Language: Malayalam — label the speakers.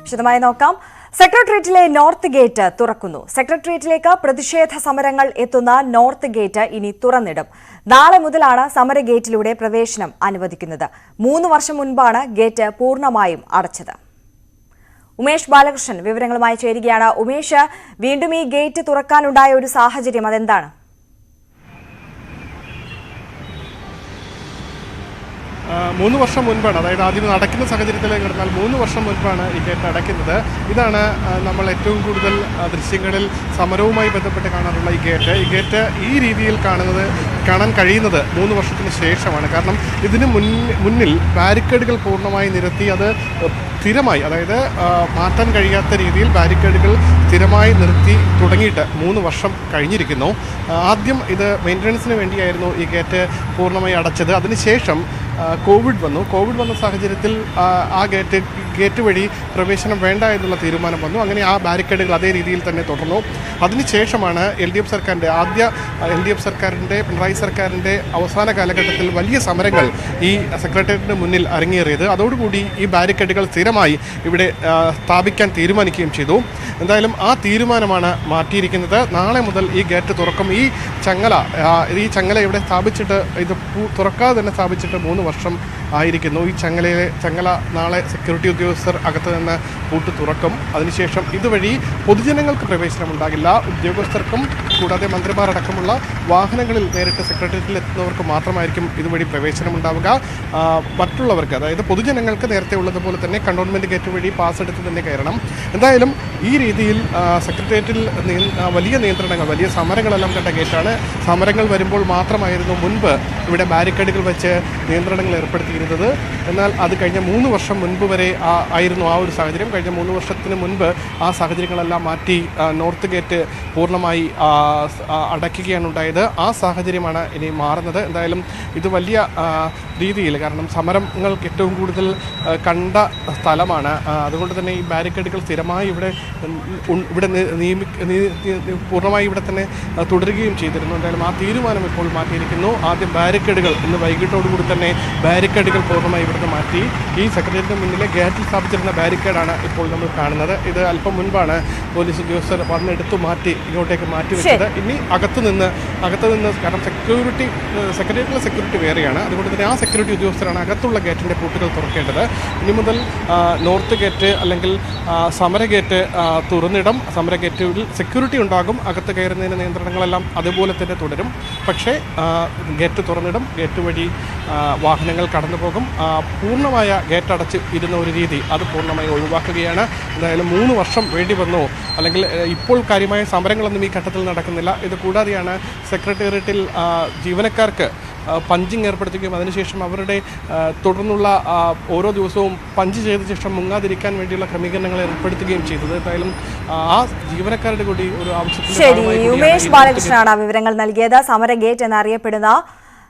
Speaker 1: വിശദമായി നോക്കാം. സെക്രട്ടേറിയറ്റിലെ നോർത്ത് ഗേറ്റ് തുറക്കുന്നു. സെക്രട്ടേറിയറ്റിലേക്ക് പ്രതിഷേധ സമരങ്ങൾ എത്തുന്ന നോർത്ത് ഗേറ്റ് ഇനി തുറന്നിടും. നാളെ മുതലാണ് സമര ഗേറ്റിലൂടെ പ്രവേശനം അനുവദിക്കുന്നത്. 3 വർഷം മുൻപാണ് ഗേറ്റ് പൂർണ്ണമായും അടച്ചത്. ഉമേഷ് ബാലകൃഷ്ണൻ വിവരങ്ങളുമായി ചേരുകയാണ്. ഉമേഷ്, വീണ്ടും ഈ ഗേറ്റ് തുറക്കാനുണ്ടായ ഒരു സാഹചര്യം അതെന്താണ്?
Speaker 2: 3 വർഷം മുൻപാണ്, അതായത് ആദ്യം നടക്കുന്ന സാഹചര്യത്തിലേക്ക് കിടന്നാൽ 3 വർഷം മുൻപാണ് ഈ ഗേറ്റ് അടയ്ക്കുന്നത്. ഇതാണ് നമ്മൾ ഏറ്റവും കൂടുതൽ ദൃശ്യങ്ങളിൽ സമരവുമായി ബന്ധപ്പെട്ട് കാണാറുള്ള ഈ ഗേറ്റ് ഈ രീതിയിൽ കാണാൻ കഴിയുന്നത് 3 വർഷത്തിന് ശേഷമാണ്. കാരണം ഇതിന് മുന്നിൽ ബാരിക്കേഡുകൾ പൂർണ്ണമായി നിരത്തി അത് സ്ഥിരമായി, അതായത് മാറ്റാൻ കഴിയാത്ത രീതിയിൽ ബാരിക്കേഡുകൾ സ്ഥിരമായി നിർത്തി തുടങ്ങിയിട്ട് 3 വർഷം കഴിഞ്ഞിരിക്കുന്നു. ആദ്യം ഇത് മെയിൻ്റനൻസിന് വേണ്ടിയായിരുന്നു ഈ ഗേറ്റ് പൂർണ്ണമായി അടച്ചത്. അതിനുശേഷം കോവിഡ് വന്ന സാഹചര്യത്തിൽ ആ ഗേറ്റ് വഴി പ്രവേശനം വേണ്ട എന്നുള്ള തീരുമാനം വന്നു. അങ്ങനെ ആ ബാരിക്കേഡുകൾ അതേ രീതിയിൽ തന്നെ തുടർന്നു. അതിനുശേഷമാണ് ആദ്യ എൽ ഡി എഫ് സർക്കാരിൻ്റെ പിണറായി സർക്കാരിൻ്റെ അവസാന കാലഘട്ടത്തിൽ വലിയ സമരങ്ങൾ ഈ സെക്രട്ടേറിയറ്റിന് മുന്നിൽ അരങ്ങേറിയത്. അതോടുകൂടി ഈ ബാരിക്കേഡുകൾ സ്ഥിരമായി ഇവിടെ സ്ഥാപിക്കാൻ തീരുമാനിക്കുകയും ചെയ്തു. എന്തായാലും ആ തീരുമാനമാണ് മാറ്റിയിരിക്കുന്നത്. നാളെ മുതൽ ഈ ഗേറ്റ് തുറക്കും. ഈ ചങ്ങല ഇവിടെ സ്ഥാപിച്ചിട്ട് ഇത് തുറക്കാതെ തന്നെ സ്ഥാപിച്ചിട്ട് 3 വർഷം ആയിരിക്കുന്നു. ഈ ചങ്ങല നാളെ സെക്യൂരിറ്റി ഉദ്യോഗസ്ഥർ അകത്ത് നിന്ന് പൂട്ട് തുറക്കും. അതിനുശേഷം ഇതുവഴി പൊതുജനങ്ങൾക്ക് പ്രവേശനം ഉണ്ടാകില്ല. ഉദ്യോഗസ്ഥർക്കും കൂടാതെ മന്ത്രിമാരടക്കമുള്ള വാഹനങ്ങളിൽ നേരിട്ട് സെക്രട്ടേറിയറ്റിൽ എത്തുന്നവർക്ക് മാത്രമായിരിക്കും ഇതുവഴി പ്രവേശനം ഉണ്ടാവുക. മറ്റുള്ളവർക്ക്, അതായത് പൊതുജനങ്ങൾക്ക് നേരത്തെ ഉള്ളതുപോലെ തന്നെ കണ്ടോൺമെൻറ്റ് ഗേറ്റ് വഴി പാസ് എടുത്ത് തന്നെ കയറണം. എന്തായാലും ഈ രീതിയിൽ സെക്രട്ടേറിയറ്റിൽ വലിയ നിയന്ത്രണങ്ങൾ, വലിയ സമരങ്ങളെല്ലാം കണ്ട ഗേറ്റാണ്. സമരങ്ങൾ വരുമ്പോൾ മാത്രമായിരുന്നു മുൻപ് ഇവിടെ ബാരിക്കേഡുകൾ വെച്ച് നിയന്ത്രണങ്ങൾ ഏർപ്പെടുത്തിയിരുന്നത്. എന്നാൽ അത് കഴിഞ്ഞ 3 വർഷം മുൻപ് വരെ ആയിരുന്നു ആ ഒരു സാഹചര്യം. കഴിഞ്ഞ 3 വർഷത്തിന് മുൻപ് ആ സാഹചര്യങ്ങളെല്ലാം മാറ്റി നോർത്ത് ഗേറ്റ് പൂർണ്ണമായി അടയ്ക്കുകയാണ് ഉണ്ടായത്. ആ സാഹചര്യമാണ് ഇനി മാറുന്നത്. എന്തായാലും ഇത് വലിയ രീതിയിൽ, കാരണം സമരങ്ങൾക്ക് ഏറ്റവും കൂടുതൽ കണ്ട സ്ഥലമാണ്. അതുകൊണ്ട് തന്നെ ഈ ബാരിക്കേഡുകൾ സ്ഥിരമായി ഇവിടെ പൂർണ്ണമായി ഇവിടെ തന്നെ തുടരുകയും ചെയ്തിരുന്നു. എന്തായാലും ആ തീരുമാനം ഇപ്പോൾ മാറ്റിയിരിക്കുന്നു. ആദ്യം ബാരിക്കേഡുകൾ ഇന്ന് വൈകിട്ടോടുകൂടി തന്നെ ബാരിക്കേഡുകൾ പൂർണ്ണമായി ഇവിടുന്ന് മാറ്റി. ഈ സെക്രട്ടേറിയറ്റിന് മുന്നിലെ ഗേറ്റിൽ സ്ഥാപിച്ചിരുന്ന ബാരിക്കേഡാണ് ഇപ്പോൾ നമ്മൾ കാണുന്നത്. ഇത് അല്പം മുൻപാണ് പോലീസ് ഉദ്യോഗസ്ഥർ വന്നെടുത്തു മാറ്റി ഇങ്ങോട്ടേക്ക് മാറ്റിവെച്ചത്. ഇനി അകത്ത് നിന്ന് കാരണം സെക്രട്ടേറിയറ്റിലെ സെക്യൂരിറ്റി വേറെയാണ്. അതുകൊണ്ട് തന്നെ ആ സെക്യൂരിറ്റി ഉദ്യോഗസ്ഥരാണ് അകത്തുള്ള ഗേറ്റിൻ്റെ പൂട്ടുകൾ തുറക്കേണ്ടത്. ഇനി മുതൽ നോർത്ത് ഗേറ്റ് അല്ലെങ്കിൽ സമര ഗേറ്റ് തുറന്നിടും. സമര ഗേറ്റിൽ സെക്യൂരിറ്റി ഉണ്ടാകും. അകത്ത് കയറുന്നതിന് നിയന്ത്രണങ്ങളെല്ലാം അതുപോലെ തന്നെ തുടരും. പക്ഷേ ഗേറ്റ് തുറന്നിടും. ഗേറ്റ് വഴി വാഹനങ്ങൾ കടന്നു പോകും. പൂർണ്ണമായ ഗേറ്റ് അടച്ച് ഇരുന്ന ഒരു രീതി അത് പൂർണ്ണമായി ഒഴിവാക്കുകയാണ്. എന്തായാലും 3 വർഷം വേണ്ടി വന്നു. അല്ലെങ്കിൽ ഇപ്പോൾ കാര്യമായ സമരങ്ങളൊന്നും ഈ ഘട്ടത്തിൽ നടക്കുന്നില്ല. ഇത് കൂടാതെയാണ് സെക്രട്ടേറിയറ്റിൽ ജീവനക്കാർക്ക് പഞ്ചിങ് ഏർപ്പെടുത്തുകയും അതിനുശേഷം അവരുടെ തുടർന്നുള്ള ഓരോ ദിവസവും പഞ്ച് ചെയ്ത ശേഷം മുങ്ങാതിരിക്കാൻ വേണ്ടിയുള്ള ക്രമീകരണങ്ങൾ ഏർപ്പെടുത്തുകയും ചെയ്തത്. എന്തായാലും ആ ജീവനക്കാരുടെ കൂടി ഒരു ആവശ്യത്തിന്
Speaker 1: ഉമേഷ് ബാലകൃഷ്ണനാണ് വിവരങ്ങൾ നൽകിയത്. സമര ഗേറ്റ് എന്നറിയപ്പെടുന്ന